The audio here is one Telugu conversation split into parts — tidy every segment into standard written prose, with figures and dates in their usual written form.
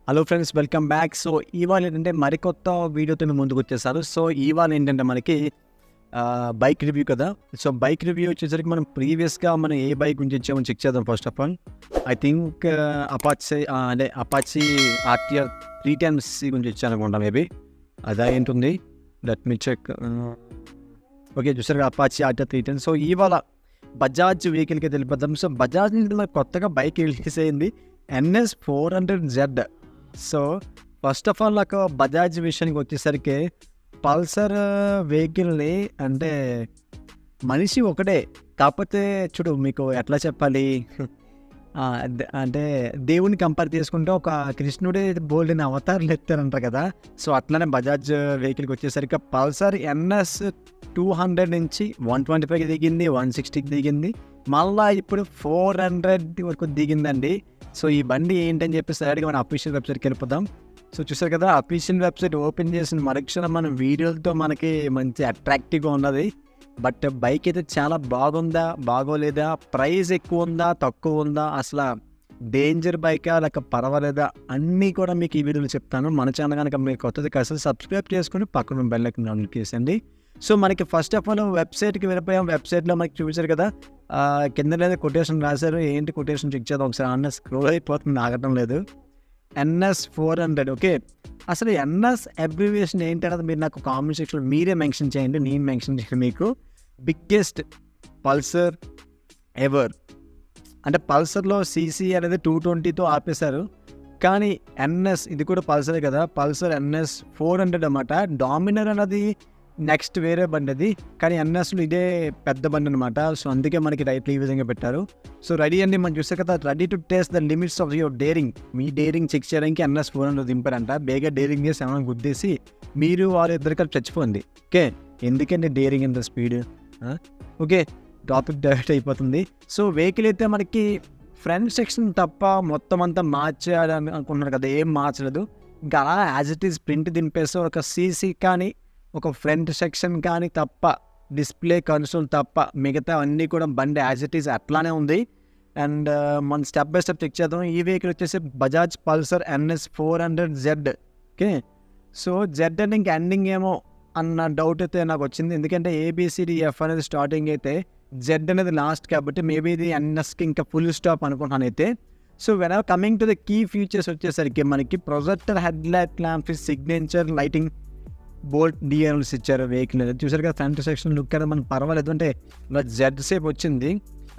Hello friends, welcome back. So ఇవాళ ఏంటంటే మరికొత్త వీడియోతో మీ ముందుకు వచ్చేసారు. సో ఇవాళ ఏంటంటే మనకి బైక్ రివ్యూ కదా. సో బైక్ రివ్యూ వచ్చేసరికి మనం ప్రీవియస్గా మనం ఏ బైక్ గురించి ఇచ్చామని చెక్ చేద్దాం. First of all I think Apache RTR 310C గురించి ఇచ్చాను అనుకుంటా. మేబీ అదా ఏంటుంది, లెట్ మీ చెక్. ఓకే, చూసారు అపాచీ ఆర్టీఆర్ 310. సో ఇవాళ బజాజ్ వెహికల్కి తెలిపిద్దాం. సో బజాజ్ నుంచి కొత్తగా బైక్ రిలీజ్ అయింది, NS 400Z. So first of all నాకు బజాజ్ విషయానికి వచ్చేసరికి పల్సర్ వెహికల్ని అంటే మనిషి ఒకటే, కాకపోతే చూడు మీకు ఎట్లా చెప్పాలి, అంటే దేవుని కంపేర్ చేసుకుంటే ఒక కృష్ణుడే బోల్డెన్ అవతారాలు ఎత్తారంటారు కదా. సో అట్లనే బజాజ్ వెహికల్కి వచ్చేసరికి పల్సర్ NS 200 నుంచి 125కి దిగింది, 160కి దిగింది, మళ్ళీ ఇప్పుడు 400 వరకు దిగిందండి. సో ఈ బండి ఏంటని చెప్పేసి డైరెక్ట్గా మన అఫీషియల్ వెబ్సైట్కి వెళ్ళిపోదాం. సో చూసారు కదా, అఫీషియల్ వెబ్సైట్ ఓపెన్ చేసిన మరుక్షణం మన వీడియోలతో మనకి మంచి అట్రాక్టివ్గా ఉన్నది. బట్ బైక్ అయితే చాలా బాగుందా బాగోలేదా, ప్రైస్ ఎక్కువ ఉందా తక్కువ ఉందా, అసలు డేంజర్ బైకా లేక పర్వాలేదా, అన్నీ కూడా మీకు ఈ వీడియోలో చెప్తాను. మన ఛానల్ కనుక మీకు కొత్తది అసలు సబ్స్క్రైబ్ చేసుకుని పక్కన బెల్ ఐకాన్ ఆన్ చేసేయండి. సో మనకి ఫస్ట్ ఆఫ్ ఆల్ వెబ్సైట్కి వెళ్ళిపోయాం. వెబ్సైట్లో మనకి చూసారు కదా, కింద లేదా కొటేషన్ రాశారు. ఏంటి కొటేషన్ చెక్ చేద్దాం ఒకసారి. అన్న స్క్రోల్ అయిపోతుంది, ఆగటం లేదు. NS 400. ఓకే, అసలు NS అబ్రివియేషన్ ఏంటి అనేది మీరు నాకు కామెంట్ సెక్షన్లో మీరే మెన్షన్ చేయండి, నేను మెన్షన్ చేయండి. మీకు బిగ్గెస్ట్ పల్సర్ ఎవర్ అంటే పల్సర్లో CC అనేది 220తో ఆపేశారు, కానీ NS ఇది కూడా పల్సరే కదా. పల్సర్ NS 400 అన్నమాట. డామినర్ అనేది నెక్స్ట్ వేరే బండి అది, కానీ NSలో ఇదే పెద్ద బండి అనమాట. సో అందుకే మనకి రైట్లు ఈ విధంగా పెట్టారు. సో రెడీ అండి, మనం చూసే కదా, ready to test the limits of your daring. మీ డేరింగ్ చెక్ చేయడానికి NS 400 దింపారంట. బేగా డేరింగ్ చేసి ఏమైనా గుద్దేసి మీరు వారు ఇద్దరు కలిసి చచ్చిపోయింది. ఓకే, ఎందుకంటే డేరింగ్ ఇంత స్పీడ్. ఓకే, టాపిక్ డైరెక్ట్ అయిపోతుంది. సో వెహికల్ అయితే మనకి ఫ్రంట్ సెక్షన్ తప్ప మొత్తం అంతా మార్చేయాలని అనుకున్నారు కదా, ఏం మార్చలేదు. ఇంకా అలా యాజ్ ఇట్ ఈస్ ప్రింట్ దింపేసి ఒక CC కానీ ఒక ఫ్రంట్ సెక్షన్ కానీ తప్ప, డిస్ప్లే కన్సోల్ తప్ప మిగతా అన్నీ కూడా బండి యాజ్ ఇట్ ఈస్ అట్లానే ఉంది. అండ్ మనం స్టెప్ బై స్టెప్ చెక్ చేద్దాం. ఈ వెహికల్ వచ్చేసి Bajaj Pulsar NS 400Z. Okay, so Z అంటే ఇంక ఎండింగ్ ఏమో అన్న డౌట్ అయితే నాకు వచ్చింది, ఎందుకంటే ABCDF అనేది స్టార్టింగ్ అయితే జెడ్ అనేది లాస్ట్, కాబట్టి మేబీ ఇది NSకి ఇంకా ఫుల్ స్టాప్ అనుకుంటున్నాను అయితే. So when are coming to the key features వచ్చేసరికి మనకి projector, head light lamp, signature lighting, bolt DRLs ఇచ్చారు. వెహికల్ చూసారు కదా, ఫ్రంట్ సెక్షన్ లుక్ అనేది మనకు పర్వాలేదు, అంటే జెడ్ సేప్ వచ్చింది.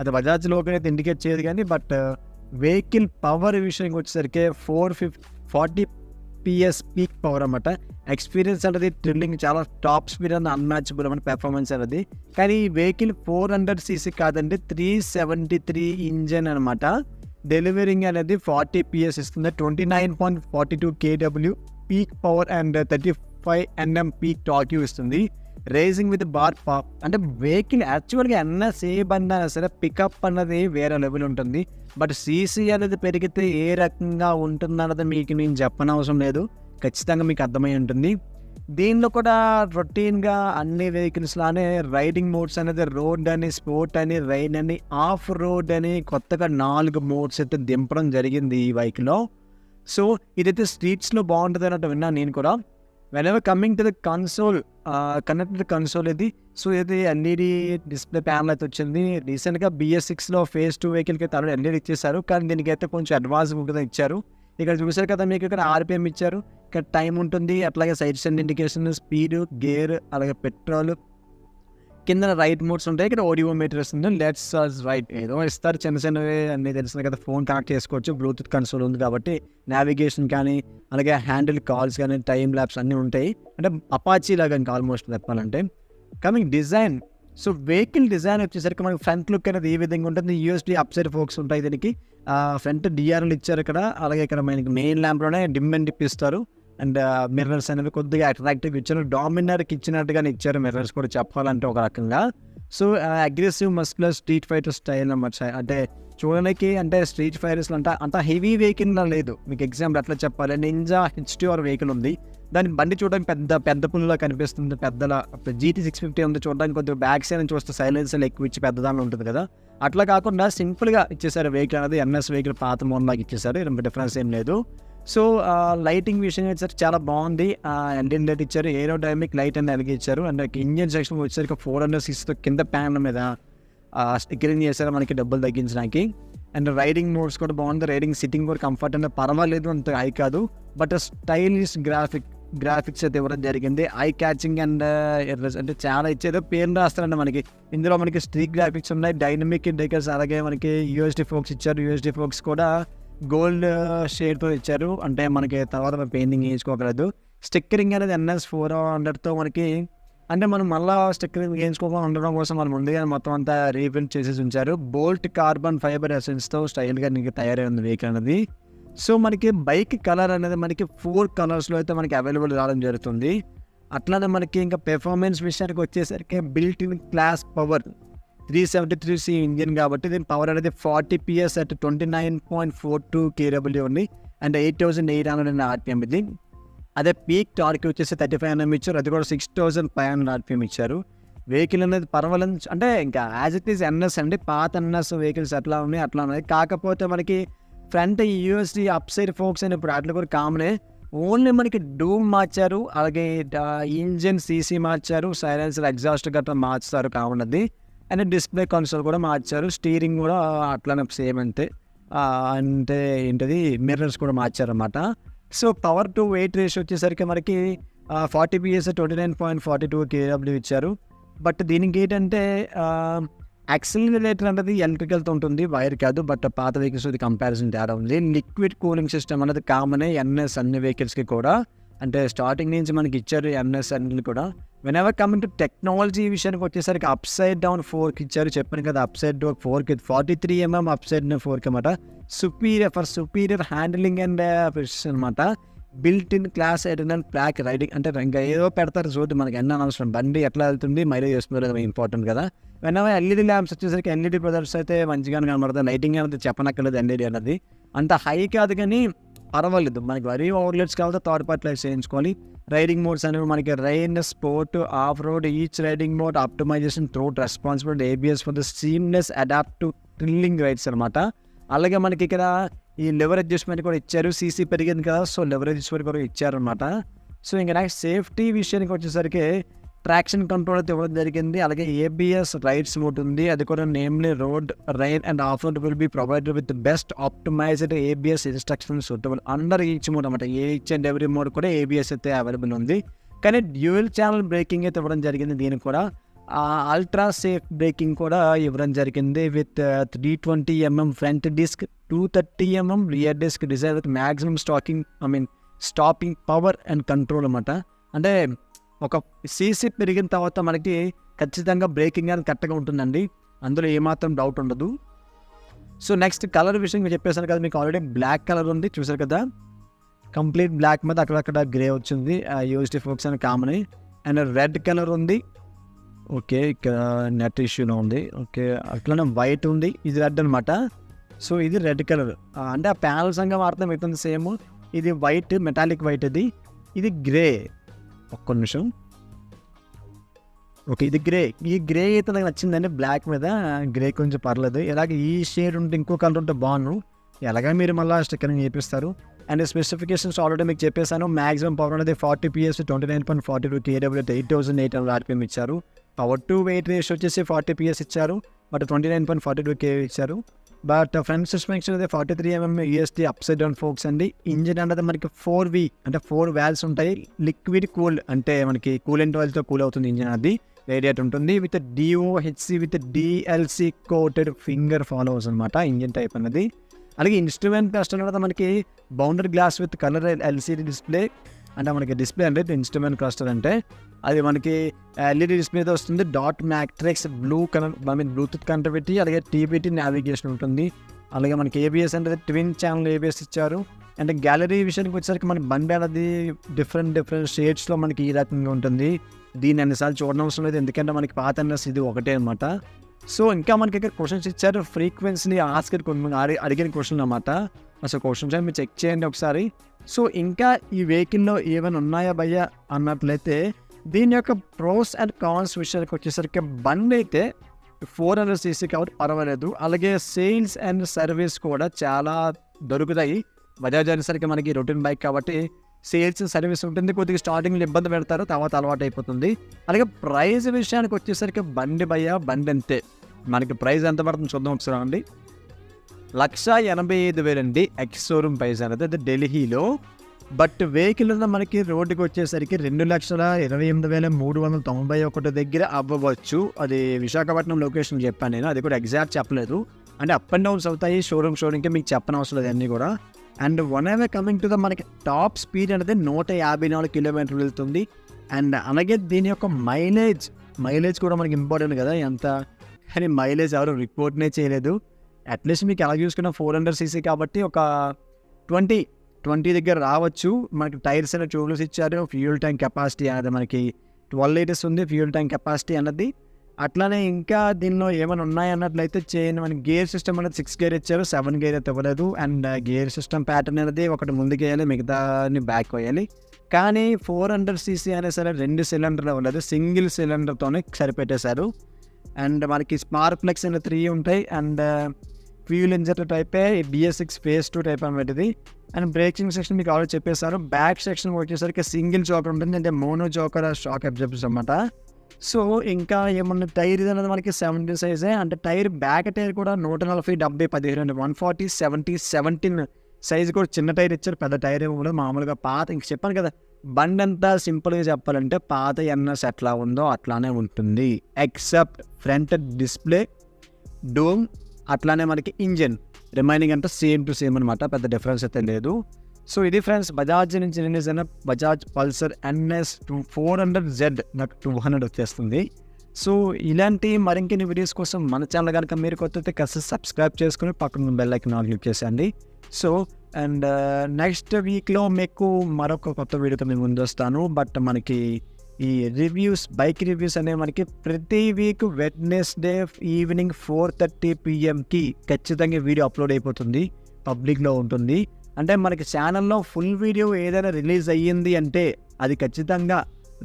అది బజాజ్ లోకల్ అయితే ఇండికేట్ చేయదు కానీ, బట్ వెహికల్ పవర్ విషయానికి వచ్చేసరికి 440 PS పీక్ పవర్ అన్నమాట. ఎక్స్పీరియన్స్ అనేది థ్రిల్లింగ్, చాలా టాప్ స్పీడ్ అనేది అన్మ్యాచబుల్ అన్నమాట పెర్ఫార్మెన్స్ అనేది. కానీ ఈ వెహికల్ 400cc కాదండి, 373 ఇంజన్ అనమాట. డెలివరింగ్ అనేది 40 PS ఇస్తుంది, 29.42 kW peak power and 35 Nm peak torque ఇస్తుంది. రేసింగ్ విత్ బార్ పాప్ అంటే వెహికల్ యాక్చువల్గా NS ఏ బండి అయినా సరే పికప్ అన్నది వేరే లెవెల్ ఉంటుంది. బట్ CC అనేది పెరిగితే ఏ రకంగా ఉంటుందన్నది మీకు నేను చెప్పనవసరం లేదు, ఖచ్చితంగా మీకు అర్థమై ఉంటుంది. దీనిలో కూడా రొటీన్గా అన్ని వెహికల్స్ లానే రైడింగ్ మోడ్స్ అనేది రోడ్ అని, స్పోర్ట్ అని, రైడ్ అని, ఆఫ్ రోడ్ అని కొత్తగా 4 మోడ్స్ అయితే దింపడం జరిగింది ఈ బైక్లో. సో ఇదైతే స్ట్రీట్స్లో బాగుంటుంది అన్నట్టు విన్నాను నేను కూడా. When ever coming to the console, connected console ఇది. సో ఇది LED డిస్ప్లే ప్యానల్ అయితే వచ్చింది. రీసెంట్గా BS6లో phase 2 వెహికల్కి అయితే LED ఇచ్చేసారు, కానీ దీనికైతే కొంచెం అడ్వాన్స్ ఉంటుంది ఇచ్చారు. ఇక్కడ చూసారు కదా, మీకు ఇక్కడ RPM ఇచ్చారు, ఇక్కడ టైం ఉంటుంది, అట్లాగే side stand indication, speed, gear, అలాగే పెట్రోల్, కింద రైట్ మోడ్స్ ఉంటాయి. ఇక్కడ ఆడియోమీటర్ ఇస్తుంది, లెట్స్ రైట్ ఏదో ఇస్తారు, చిన్న చిన్నవి అన్నీ తెలిసిన కదా. ఫోన్ కనెక్ట్ చేసుకోవచ్చు, బ్లూటూత్ కన్సోల్ ఉంది కాబట్టి నావిగేషన్ కానీ, అలాగే హ్యాండిల్ కాల్స్ కానీ, టైం ల్యాప్స్ అన్నీ ఉంటాయి. అంటే అపాచీ లాగా ఇంకా ఆల్మోస్ట్ చెప్పాలంటే. Coming design, so vehicle design వచ్చేసరికి మనకి ఫ్రంట్ లుక్ అనేది ఈ విధంగా ఉంటుంది. USB అప్ సైడ్ ఫోక్స్ ఉంటాయి దీనికి. ఫ్రంట్ DRL ఇచ్చారు ఇక్కడ, అలాగే ఇక్కడ మనకి మెయిన్ ల్యాంప్లోనే డిమ్ అండ్ డిప్ ఇస్తారు. అండ్ మిర్రర్స్ అనేవి కొద్దిగా అట్రాక్టివ్ ఇచ్చారు, డామినర్కి ఇచ్చినట్టుగానే ఇచ్చారు మిర్రర్స్ కూడా చెప్పాలంటే ఒక రకంగా. So aggressive muscular street fighter style అన్నమాట. అంటే చూడడానికి అంటే స్ట్రీట్ ఫైటర్స్ అంత హెవీ వెహికల్ లేదు. మీకు ఎగ్జాంపుల్ ఎట్లా చెప్పాలి, నింజా HTR వెహికల్ ఉంది, దాని బండి చూడడానికి పెద్ద పుల్లులా కనిపిస్తుంది, పెద్దలా. GT 650 ఉంది, చూడడానికి కొద్దిగా బ్యాక్ సైడ్ నుంచి చూస్తే సైలెన్సర్ ఎక్కువ ఇచ్చి పెద్దదాన్ని ఉంటుంది కదా. అట్లా కాకుండా సింపుల్గా ఇచ్చేసారు వెహికల్ అనేది. NS వెహికల్ పాత మోడల్ లాగా ఇచ్చేసారు, డిఫరెన్స్ ఏం లేదు. సో లైటింగ్ విషయం వచ్చేసరికి చాలా బాగుంది. ఎల్ఈడి లైట్ ఇచ్చారు, ఏరోడైనమిక్ లైట్ అని వెలిగించారు. అండ్ ఇంజన్ సెక్షన్ వచ్చేసరికి 400cc కింద ప్యానల్ మీద స్టిక్కరింగ్ చేశారు మనకి డబ్బులు తగ్గించడానికి. అండ్ రైడింగ్ మోడ్స్ కూడా బాగుంది. రైడింగ్ సిట్టింగ్ కూడా కంఫర్ట్ అంటే పర్వాలేదు, అంత హై కాదు, బట్ స్టైలిష్ గ్రాఫిక్స్ అయితే ఇవ్వడం జరిగింది. ఐ క్యాచింగ్ అండ్ అంటే చాలా ఇచ్చేదో పేరు రాస్తారండి మనకి. ఇందులో మనకి స్ట్రీక్ గ్రాఫిక్స్ ఉన్నాయి, డైనమిక్ ఇండికేటర్స్, అలాగే మనకి యూఎస్డి ఫోక్స్ ఇచ్చారు. యూఎస్డి ఫోక్స్ కూడా గోల్డ్ షేడ్తో ఇచ్చారు, అంటే మనకి తర్వాత పెయింటింగ్ వేయించుకోగలదు. స్టిక్కరింగ్ అనేది NS400తో మనకి, అంటే మనం మళ్ళీ స్టిక్కరింగ్ వేయించుకోకుండా ఉండడం కోసం మనం ముందుగా మొత్తం అంతా రీప్రింట్ చేసేసి ఉంచారు. బోల్ట్ కార్బన్ ఫైబర్ ఎసెన్స్తో స్టైల్గా నీకు తయారై ఉంది వెహికల్ అనేది. సో మనకి బైక్ కలర్ అనేది మనకి 4 కలర్స్లో అయితే మనకి అవైలబుల్ రావడం జరుగుతుంది. అట్లానే మనకి ఇంకా పెర్ఫార్మెన్స్ విషయానికి వచ్చేసరికి built in class power 373cc engine కాబట్టి దీని పవర్ అనేది 40 PS at 29.42 kW ఉంది, అండ్ 8800 RPM ఇది. అదే పీక్ టార్క్ వచ్చేసి 35 Nm ఇచ్చారు, అది కూడా 6500 RPM ఇచ్చారు. వెహికల్ అనేది పర్వాలేదు, అంటే ఇంకా యాజ్ ఇట్ ఈస్ NS అండి, పాత NS వెహికల్స్ ఎట్లా ఉన్నాయి అట్లా ఉన్నాయి. కాకపోతే మనకి front USD up side forks అని ఇప్పుడు అట్లా కూడా కామనే. ఓన్లీ మనకి డూమ్ మార్చారు, అలాగే ఇంజిన్ సీసీ మార్చారు, సైలెన్సర్ ఎగ్జాస్ట్ గట్రా మార్చారు కామన్నది. అండ్ డిస్ప్లే కన్సోల్ కూడా మార్చారు, స్టీరింగ్ కూడా అట్లానే సేమ్ అంతే. అంటే ఏంటది మిర్రర్స్ కూడా మార్చారన్నమాట. So power to weight ratio వచ్చేసరికి మనకి 40 PS 29.42 kW ఇచ్చారు. బట్ దీనికి ఏంటంటే యాక్సిలరేటర్ అనేది ఎలక్ట్రికల్తో ఉంటుంది, వైర్ కాదు. బట్ పాత వెహికల్స్ ఇది కంపారిజన్ తేడా ఉంది. లిక్విడ్ కూలింగ్ సిస్టమ్ అనేది కామనే NS అన్ని వెహికల్స్కి కూడా, అంటే స్టార్టింగ్ నుంచి మనకి ఇచ్చారు NS అన్ని కూడా. When ever coming to technology విషయానికి వచ్చేసరికి అప్ సైడ్ డౌన్ 4కి ఇచ్చారు, చెప్పాను కదా అప్ సైడ్ డౌన్ 4కి 43 mm అప్ సైడ్ 4కి అనమాట. సుపీరియర్ హ్యాండిలింగ్ అండ్ ప్రెసిషన్ అనమాట. Built in class eternal black riding, అంటే ఇంకా ఏదో పెడతారు చూడండి, మనకి ఎన్న అనవసరం, బండి ఎట్లా వెళ్తుంది మైలేజ్ చేస్తున్నారు ఇంపార్టెంట్ కదా. వెనవే LED ల్యాంప్స్ వచ్చేసరికి LED ప్రొడక్ట్స్ అయితే మంచిగానే కనబడుతుంది. లైటింగ్ అనేది చెప్పనక్కర్లేదు, LED అనేది అంత హై కాదు కానీ పర్వాలేదు. మనకి వరీ అవుట్లెట్స్ కావాలి థర్డ్ పార్టీ లైట్స్ చేయించుకోవాలి. రైడింగ్ మోడ్స్ అనేవి మనకి rain, sport, off road, each riding mode optimization throttle responsibility ABS for the seamless adapt to thrilling rides అనమాట. అలాగే మనకి ఇక్కడ ఈ లెవర్ అడ్జస్ట్మెంట్ కూడా ఇచ్చారు, సీసీ పెరిగింది కదా, సో లెవర్ అడ్జస్ట్మెంట్ కూడా ఇచ్చారనమాట. సో ఇంకా నెక్స్ట్ సేఫ్టీ విషయానికి వచ్చేసరికి ట్రాక్షన్ కంట్రోల్ అయితే ఇవ్వడం జరిగింది. అలాగే ABS రైడ్స్ మోడ్ ఉంది, అది కూడా namely road, rain and of road will be provided with best optimised ABS instruction suitable under each mode అనమాట. ఈచ్ అండ్ ఎవ్రీ మోడ్ కూడా ABS అయితే అవైలబుల్ ఉంది. కానీ డ్యూయల్ ఛానల్ బ్రేకింగ్ అయితే ఇవ్వడం జరిగింది. దీనికి కూడా అల్ట్రా సేఫ్ బ్రేకింగ్ కూడా ఇవ్వడం జరిగింది with 320 mm front disc, 230 mm rear disc design with maximum stopping power and control అనమాట. అంటే ఒక సీసీ పెరిగిన తర్వాత మనకి ఖచ్చితంగా బ్రేకింగ్ అనేది కరెక్ట్గా ఉంటుందండి, అందులో ఏమాత్రం డౌట్ ఉండదు. సో నెక్స్ట్ కలర్ విషయం చెప్పేసాను కదా, మీకు ఆల్రెడీ బ్లాక్ కలర్ ఉంది చూసారు కదా, కంప్లీట్ బ్లాక్ మీద అక్కడక్కడ గ్రే వచ్చింది, యూఎస్డి ఫోక్స్ అని కామన్. అండ్ రెడ్ కలర్ ఉంది, ఓకే ఇక్కడ నెట్ ఇష్యూలో ఉంది, ఓకే అట్లనే వైట్ ఉంది, ఇది రెడ్ అనమాట. సో ఇది రెడ్ కలర్, అంటే ఆ ప్యానల్ సంఘం వాడతాం అవుతుంది సేమ్. ఇది వైట్, మెటాలిక్ వైట్, ఇది గ్రే. ఒక్క నిమిషం, ఓకే ఇది గ్రే. ఈ గ్రే అయితే నాకు నచ్చిందండి, బ్లాక్ మీద గ్రే కొంచెం పర్లేదు. ఇలాగ ఈ షేడ్ ఉంటే ఇంకో కలర్ ఉంటే బాగుండు, ఎలాగ మీరు మళ్ళీ స్టిక్కరింగ్ చేపిస్తారు. అండ్ స్పెసిఫికేషన్స్ ఆల్రెడీ మీకు చెప్పేశాను. మ్యాక్సిమం పవర్ అనేది 40 PS 29.42 kW 8800 RPM ఇచ్చారు. పవర్ టు వెయిట్ రేషియో వచ్చేసి 40 PS ఇచ్చారు, బట్ 29.42 kW ఇచ్చారు. బట్ ఫ్రంట్ సస్పెన్షన్ అయితే 43 mm ESD up side down forks అండి. ఇంజిన్ అనేది మనకి 4V అంటే 4 వాల్వ్స్ ఉంటాయి. లిక్విడ్ కూల్ అంటే మనకి కూలెంట్ ఆయిల్తో కూల్ అవుతుంది ఇంజిన్, అది రేడియేట్ ఉంటుంది. With DOHC with DLC coated finger followers అనమాట ఇంజిన్ టైప్ అన్నది. అలాగే ఇన్స్ట్రుమెంట్ క్లస్టర్ అనేది మనకి boundary glass with colour LCD display, అంటే మనకి డిస్ప్లే అంటే ఇన్స్ట్రుమెంట్ క్లస్టర్ అంటే అది మనకి LED డిస్ప్లేతో వస్తుంది. Dot matrix blue colour Bluetooth connectivity, అలాగే TBT నావిగేషన్ ఉంటుంది. అలాగే మనకి ABS అంటే ట్విన్ ఛానల్ ABS ఇచ్చారు. అంటే గ్యాలరీ విషయానికి వచ్చేసరికి మన బండి అనేది డిఫరెంట్ షేడ్స్లో మనకి ఈ రకంగా ఉంటుంది. దీన్ని అన్నిసార్లు చూడడం అవసరం లేదు, ఎందుకంటే మనకి పాత అన్నస్ ఇది ఒకటే అనమాట. సో ఇంకా మనకి ఇక్కడ క్వశ్చన్స్ ఇచ్చారు, ఫ్రీక్వెన్సీని అడిగిన క్వశ్చన్ అనమాట. అసలు క్వశ్చన్స్ మీరు చెక్ చేయండి ఒకసారి. సో ఇంకా ఈ వెహికల్లో ఏమైనా ఉన్నాయా భయ్యా అన్నట్లయితే దీని యొక్క ప్రోస్ అండ్ కాన్స్ విషయానికి వచ్చేసరికి బండి అయితే 400cc కాబట్టి పర్వాలేదు. అలాగే సేల్స్ అండ్ సర్వీస్ కూడా చాలా దొరుకుతాయి. బజాజ్ అనేసరికి మనకి రొటీన్ బైక్ కాబట్టి సేల్స్ సర్వీస్ ఉంటుంది, కొద్దిగా స్టార్టింగ్లో ఇబ్బంది పెడతారు, తర్వాత అలవాటు అయిపోతుంది. అలాగే ప్రైస్ విషయానికి వచ్చేసరికి బండి అంతే. మనకి ప్రైస్ ఎంత పడుతుంది చూద్దాం ఒకసారి అండి. 1,85,000 అండి ఎక్స్ షోరూమ్ ప్రైస్ అనేది, అది ఢిల్లీలో. బట్ వెహికల్ మనకి రోడ్డుకి వచ్చేసరికి 2,28,391 దగ్గర అవ్వవచ్చు. అది విశాఖపట్నం లొకేషన్ చెప్పాను నేను, అది కూడా ఎగ్జాక్ట్ చెప్పలేదు. అంటే అప్ అండ్ డౌన్స్ అవుతాయి షోరూమ్కి, మీకు చెప్పనవసరం లేదు అన్నీ కూడా. And one away coming to the మనకి టాప్ స్పీడ్ అనేది 154 కిలోమీటర్లు వెళ్తుంది. అండ్ అలాగే దీని యొక్క మైలేజ్ కూడా మనకి ఇంపార్టెంట్ కదా ఎంత, కానీ మైలేజ్ ఎవరు రిపోర్ట్నే చేయలేదు. అట్లీస్ట్ మీకు ఎలా చూసుకున్న 400cc కాబట్టి ఒక 20 దగ్గర రావచ్చు. మనకి టైర్స్ అనే ట్యూబ్లెస్ ఇచ్చారు. ఫ్యూయల్ ట్యాంక్ కెపాసిటీ అనేది మనకి 12 లీటర్స్ ఉంది ఫ్యూయల్ ట్యాంక్ కెపాసిటీ అన్నది. అట్లానే ఇంకా దీనిలో ఏమైనా ఉన్నాయన్నట్లయితే మనకి గేర్ సిస్టమ్ అనేది 6 గేర్ ఇచ్చారు, 7 గేర్ అయితే ఇవ్వలేదు. అండ్ గేర్ సిస్టమ్ ప్యాటర్న్ అనేది ఒకటి ముందుకు వేయాలి, మిగతాని బ్యాక్ వేయాలి. కానీ 400cc అనే సరే 2 సిలిండర్లు ఇవ్వలేదు, సింగిల్ సిలిండర్తోనే సరిపెట్టేశారు. అండ్ మనకి స్పార్క్ ప్లగ్స్ అనేది 3 ఉంటాయి. అండ్ ఫ్యూయల్ ఇంజెక్టర్ టైపే, BS6 phase 2 టైప్ అనమాట ఇది. అండ్ బ్రేకింగ్ సెక్షన్ మీకు ఆల్రెడీ చెప్పేశారు. బ్యాక్ సెక్షన్ వచ్చేసరికి సింగిల్ జోకర్ ఉంటుంది, అంటే మోనో జోకర్ షాక్ అబ్జర్వర్స్ అనమాట. సో ఇంకా ఏమన్నా టైర్ అనేది మనకి 17 సైజే, అంటే టైర్ బ్యాక్ టైర్ కూడా 140, 70, 15, 140, 70, 17 సైజు కూడా చిన్న టైర్ ఇచ్చారు, పెద్ద టైర్ కూడా మామూలుగా పాత. ఇంక చెప్పాను కదా, బండి అంతా సింపుల్గా చెప్పాలంటే పాత NS ఎట్లా ఉందో అట్లానే ఉంటుంది, ఎక్సెప్ట్ ఫ్రంట్ డిస్ప్లే, డోమ్, అట్లానే మనకి ఇంజిన్ రిమైనింగ్ అంతా సేమ్ టు సేమ్ అనమాట, పెద్ద డిఫరెన్స్ అయితే లేదు. సో ఇది ఫ్రెండ్స్ బజాజ్ నుంచి రిలీజ్ అయిన బజాజ్ పల్సర్ NS 400Z నాకు 200 వచ్చేస్తుంది. సో ఇలాంటి మరింకెన్ని వీడియోస్ కోసం మన ఛానల్ కనుక మీరు కొత్తతే కాస్త సబ్స్క్రైబ్ చేసుకుని పక్కన బెల్ ఐకాన్ క్లిక్ చేసేయండి. సో అండ్ నెక్స్ట్ వీక్లో మీకు మరొక కొత్త వీడియోతో మేము ముందు వస్తాను. బట్ మనకి ఈ బైక్ రివ్యూస్ అనేవి మనకి ప్రతి వీక్ వెడ్నెస్డే ఈవినింగ్ 4:30 PM ఖచ్చితంగా వీడియో అప్లోడ్ అయిపోతుంది, పబ్లిక్లో ఉంటుంది. అంటే మనకి ఛానల్లో ఫుల్ వీడియో ఏదైనా రిలీజ్ అయ్యింది అంటే అది ఖచ్చితంగా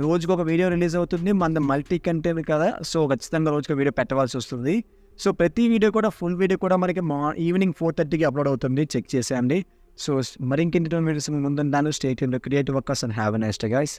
రోజుకు ఒక వీడియో రిలీజ్ అవుతుంది. మన మల్టీ కంటెంట్ కదా, సో ఖచ్చితంగా రోజుకు వీడియో పెట్టవలసి వస్తుంది. సో ప్రతి వీడియో కూడా ఫుల్ వీడియో కూడా మనకి ఈవినింగ్ 4:30కి అప్లోడ్ అవుతుంది, చెక్ చేసేయండి. సో మరి ఇంకెంటి వీడియోస్ ముందుంటాను. Stay tuned, creative workers and have a nice day guys.